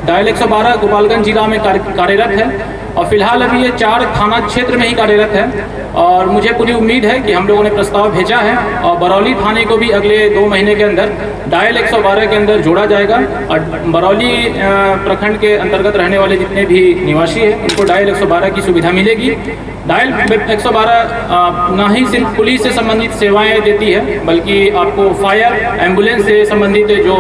Dial 112 Gopalganj जिला में कार्यरत है और फिलहाल अभी ये 4 थाना क्षेत्र में ही कार्यरत है। और मुझे पूरी उम्मीद है कि हम लोगों ने प्रस्ताव भेजा है और बरौली थाने को भी अगले 2 महीने के अंदर डायल 112 के अंदर जोड़ा जाएगा। और बरौली प्रखंड के अंतर्गत रहने वाले जितने भी निवासी हैं उनको डायल 112 की सुविधा मिलेगी। डायल 112 ना ही सिर्फ पुलिस से संबंधित सेवाएं देती है बल्कि आपको फायर एम्बुलेंस से संबंधित जो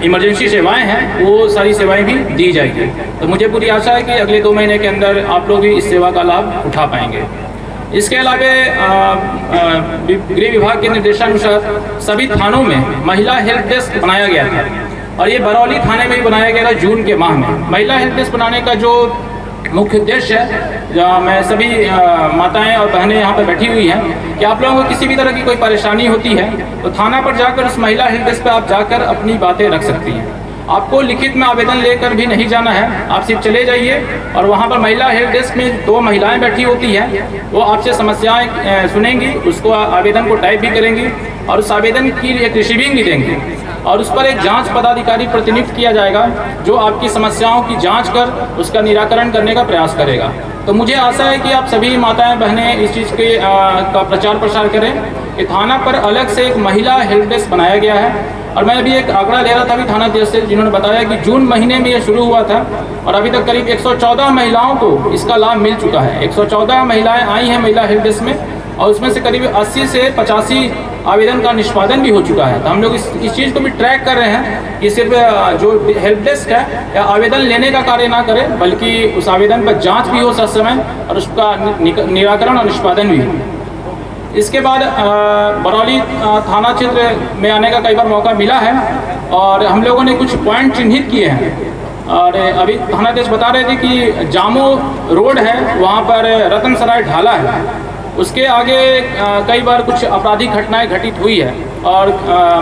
इमरजेंसी सेवाएं हैं वो सारी सेवाएं भी दी जाएगी। तो मुझे पूरी आशा है कि अगले 2 महीने के अंदर आप लोग भी इस सेवा का लाभ उठा पाएंगे। इसके अलावा गृह विभाग के निर्देशानुसार सभी थानों में महिला हेल्प डेस्क बनाया गया था और ये बरौली थाने में भी बनाया गया था जून के माह में। महिला हेल्प डेस्क बनाने का जो मुख्य उद्देश्य है, मैं सभी माताएं और बहनें यहाँ पर बैठी हुई हैं कि आप लोगों को किसी भी तरह की कोई परेशानी होती है तो थाना पर जाकर उस महिला हेल्प डेस्क पर आप जाकर अपनी बातें रख सकती हैं। आपको लिखित में आवेदन लेकर भी नहीं जाना है, आप सिर्फ चले जाइए और वहाँ पर महिला हेल्प डेस्क में 2 महिलाएं बैठी होती हैं, वो आपसे समस्याएं सुनेंगी, उसको आवेदन को टाइप भी करेंगी और उस आवेदन की एक रिसीविंग भी देंगी और उस पर एक जांच पदाधिकारी प्रतिनियुक्त किया जाएगा जो आपकी समस्याओं की जांच कर उसका निराकरण करने का प्रयास करेगा। तो मुझे आशा है कि आप सभी माताएं बहनें इस चीज़ के का प्रचार प्रसार करें कि थाना पर अलग से एक महिला हेल्प डेस्क बनाया गया है। और मैं अभी एक आंकड़ा ले रहा था अभी थाना अध्यक्ष से, जिन्होंने बताया कि जून महीने में ये शुरू हुआ था और अभी तक करीब 114 महिलाओं को इसका लाभ मिल चुका है। 114 महिलाएं आई हैं महिला हेल्प डेस्क में और उसमें से करीब 80 से 85 आवेदन का निष्पादन भी हो चुका है। तो हम लोग इस चीज़ को भी ट्रैक कर रहे हैं कि सिर्फ जो हेल्प डेस्क है या आवेदन लेने का कार्य ना करें बल्कि उस आवेदन पर जांच भी हो ससमय और उसका निराकरण और निष्पादन भी हो। इसके बाद बरौली थाना क्षेत्र में आने का कई बार मौका मिला है और हम लोगों ने कुछ पॉइंट चिन्हित किए हैं। और अभी थानाध्यक्ष बता रहे थे कि जामो रोड है, वहाँ पर रतन सराय ढाला है, उसके आगे कई बार कुछ आपराधिक घटनाएं घटित हुई है। और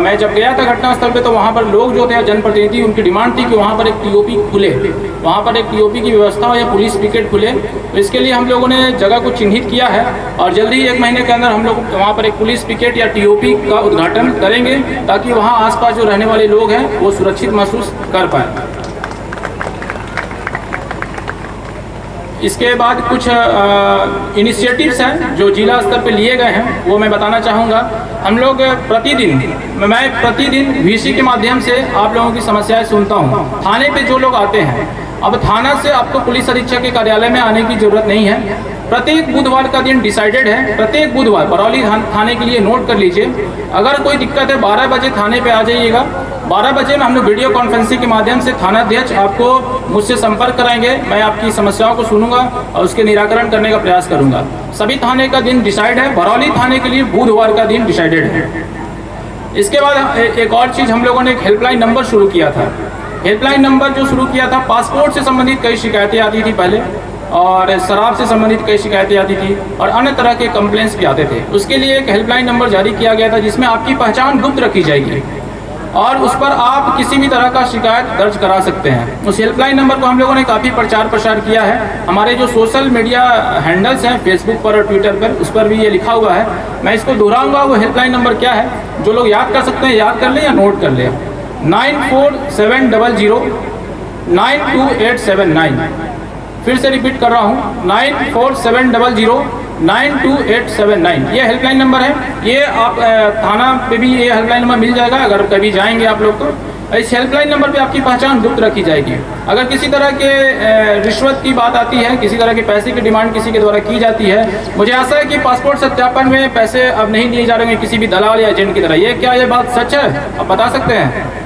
मैं जब गया था घटनास्थल पे तो वहाँ पर लोग जो थे जनप्रतिनिधि, उनकी डिमांड थी कि वहाँ पर एक टीओपी खुले, वहाँ पर एक टीओपी की व्यवस्था हो या पुलिस पिकेट खुले। तो इसके लिए हम लोगों ने जगह को चिन्हित किया है और जल्दी ही 1 महीने के अंदर हम लोग वहाँ पर एक पुलिस पिकेट या टीओपी का उद्घाटन करेंगे ताकि वहाँ आसपास जो रहने वाले लोग हैं वो सुरक्षित महसूस कर पाएँ। इसके बाद कुछ इनिशिएटिव्स हैं जो जिला स्तर पे लिए गए हैं, वो मैं बताना चाहूँगा। हम लोग मैं प्रतिदिन वीसी के माध्यम से आप लोगों की समस्याएं सुनता हूँ। थाने पे जो लोग आते हैं, अब थाना से आपको पुलिस अधीक्षक के कार्यालय में आने की ज़रूरत नहीं है। प्रत्येक बुधवार का दिन डिसाइडेड है, प्रत्येक बुधवार बरौली थाने के लिए नोट कर लीजिए। अगर कोई दिक्कत है 12 बजे थाने पे आ जाइएगा। 12 बजे में हम लोग वीडियो कॉन्फ्रेंसिंग के माध्यम से थानाध्यक्ष आपको मुझसे संपर्क कराएंगे, मैं आपकी समस्याओं को सुनूंगा और उसके निराकरण करने का प्रयास करूंगा। सभी थाने का दिन डिसाइड है, बरौली थाने के लिए बुधवार का दिन डिसाइडेड है। इसके बाद एक और चीज़, हम लोगों ने एक हेल्पलाइन नंबर शुरू किया था। हेल्पलाइन नंबर जो शुरू किया था, पासपोर्ट से संबंधित कई शिकायतें आती थी पहले और शराब से संबंधित कई शिकायतें आती थी और अन्य तरह के कंप्लेंट्स भी आते थे। उसके लिए एक हेल्पलाइन नंबर जारी किया गया था जिसमें आपकी पहचान गुप्त रखी जाएगी और उस पर आप किसी भी तरह का शिकायत दर्ज करा सकते हैं। उस हेल्पलाइन नंबर को हम लोगों ने काफ़ी प्रचार प्रसार किया है। हमारे जो सोशल मीडिया हैंडल्स हैं फेसबुक पर और ट्विटर पर, उस पर भी ये लिखा हुआ है। मैं इसको दोहराऊंगा, वो हेल्पलाइन नंबर क्या है, जो लोग याद कर सकते हैं याद कर लें या नोट कर लें। 9470 92879। फिर से रिपीट कर रहा हूँ, 9470 92879। ये हेल्पलाइन नंबर है। ये आप थाना पे भी ये हेल्पलाइन नंबर मिल जाएगा अगर कभी जाएंगे आप लोग तो। इस हेल्पलाइन नंबर पे आपकी पहचान गुप्त रखी जाएगी। अगर किसी तरह के रिश्वत की बात आती है, किसी तरह के पैसे की डिमांड किसी के द्वारा की जाती है, मुझे आशा है कि पासपोर्ट सत्यापन में पैसे अब नहीं लिए जा रहे हैं किसी भी दलाल या एजेंट की तरह। ये क्या ये बात सच है? आप बता सकते हैं?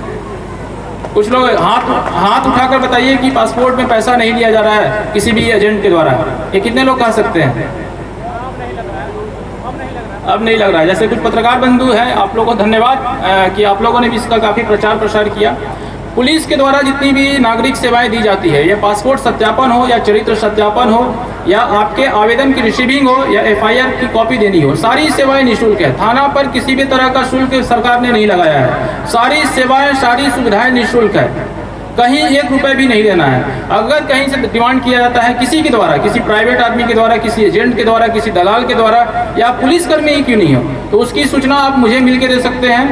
कुछ लोग हाथ उठाकर बताइए कि पासपोर्ट में पैसा नहीं लिया जा रहा है किसी भी एजेंट के द्वारा। ये कितने लोग कह सकते हैं? अब नहीं लग रहा है। जैसे कुछ पत्रकार बंधु हैं, आप लोगों को धन्यवाद कि आप लोगों ने भी इसका काफ़ी प्रचार प्रसार किया। पुलिस के द्वारा जितनी भी नागरिक सेवाएं दी जाती है, या पासपोर्ट सत्यापन हो या चरित्र सत्यापन हो या आपके आवेदन की रिसीविंग हो या FIR की कॉपी देनी हो, सारी सेवाएं निःशुल्क है। थाना पर किसी भी तरह का शुल्क सरकार ने नहीं लगाया है। सारी सेवाएं, सारी सुविधाएं निःशुल्क है, कहीं 1 रुपये भी नहीं देना है। अगर कहीं से डिमांड किया जाता है किसी के द्वारा, किसी प्राइवेट आदमी के द्वारा, किसी एजेंट के द्वारा, किसी दलाल के द्वारा या पुलिसकर्मी ही क्यों नहीं हो, तो उसकी सूचना आप मुझे मिल के दे सकते हैं।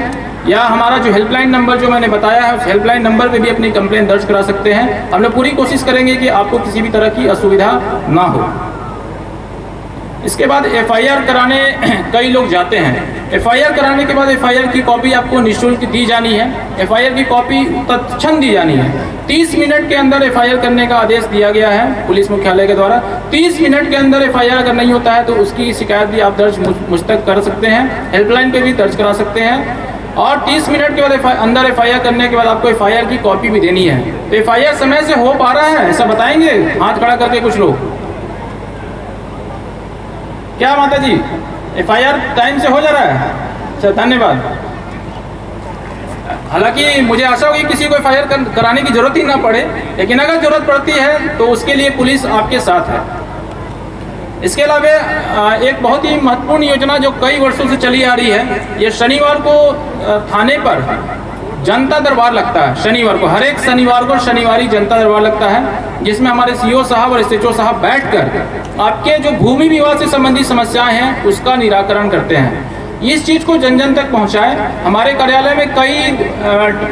या हमारा जो हेल्पलाइन नंबर जो मैंने बताया है, उस हेल्पलाइन नंबर पे भी अपनी कंप्लेंट दर्ज करा सकते हैं। हम लोग पूरी कोशिश करेंगे कि आपको किसी भी तरह की असुविधा ना हो। इसके बाद FIR कराने कई लोग जाते हैं। FIR कराने के बाद FIR की कॉपी आपको निःशुल्क दी जानी है। FIR की कॉपी तत्क्षण दी जानी है। 30 मिनट के अंदर FIR करने का आदेश दिया गया है पुलिस मुख्यालय के द्वारा। 30 मिनट के अंदर FIR अगर नहीं होता है तो उसकी शिकायत भी आप दर्ज मुझ तक कर सकते हैं, हेल्पलाइन पे भी दर्ज करा सकते हैं। और 30 मिनट के बाद अंदर FIR करने के बाद आपको FIR की कॉपी भी देनी है। तो FIR समय से हो पा रहा है, ऐसा बताएंगे हाथ खड़ा करके कुछ लोग? क्या माता जी, FIR टाइम से हो जा रहा है? अच्छा, धन्यवाद। हालांकि मुझे आशा होगी किसी को FIR कराने की जरूरत ही ना पड़े, लेकिन अगर जरूरत पड़ती है तो उसके लिए पुलिस आपके साथ है। इसके अलावा एक बहुत ही महत्वपूर्ण योजना जो कई वर्षों से चली आ रही है, ये शनिवार को थाने पर जनता दरबार लगता है। शनिवार को, हर एक शनिवार को शनिवारी जनता दरबार लगता है, जिसमें हमारे CO साहब और SHO साहब बैठकर आपके जो भूमि विवाद से संबंधित समस्याएं हैं उसका निराकरण करते हैं। इस चीज़ को जन जन तक पहुंचाएं। हमारे कार्यालय में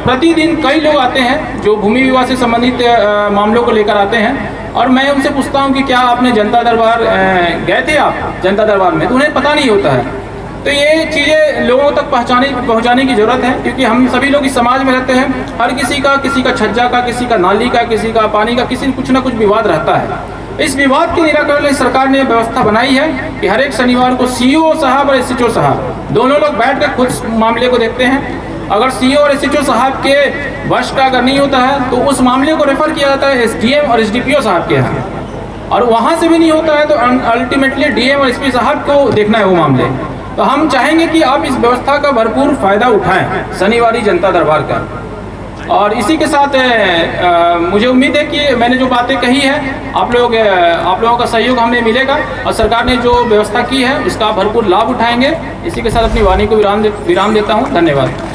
प्रतिदिन कई लोग आते हैं जो भूमि विवाद से संबंधित मामलों को लेकर आते हैं, और मैं उनसे पूछता हूं कि क्या आपने जनता दरबार गए थे आप जनता दरबार में? तो उन्हें पता नहीं होता है। तो ये चीज़ें लोगों तक पहुंचाने की ज़रूरत है, क्योंकि हम सभी लोग इस समाज में रहते हैं। हर किसी का छज्जा का, किसी का नाली का, किसी का पानी का, किसी कुछ ना कुछ विवाद रहता है। इस विवाद के निराकरण के लिए सरकार ने व्यवस्था बनाई है कि हर एक शनिवार को CO साहब और SHO साहब दोनों लोग बैठ कर खुद मामले को देखते हैं। अगर CO और SHO साहब के वश का अगर नहीं होता है तो उस मामले को रेफर किया जाता है SDM और SDPO साहब के यहाँ, और वहाँ से भी नहीं होता है तो अल्टीमेटली DM और SP साहब को देखना है वो मामले। तो हम चाहेंगे कि आप इस व्यवस्था का भरपूर फायदा उठाएं, शनिवारी जनता दरबार का। और इसी के साथ मुझे उम्मीद है कि मैंने जो बातें कही है आप लोगों का सहयोग हमें मिलेगा, और सरकार ने जो व्यवस्था की है उसका भरपूर लाभ उठाएंगे। इसी के साथ अपनी वाणी को विराम देता हूँ। धन्यवाद।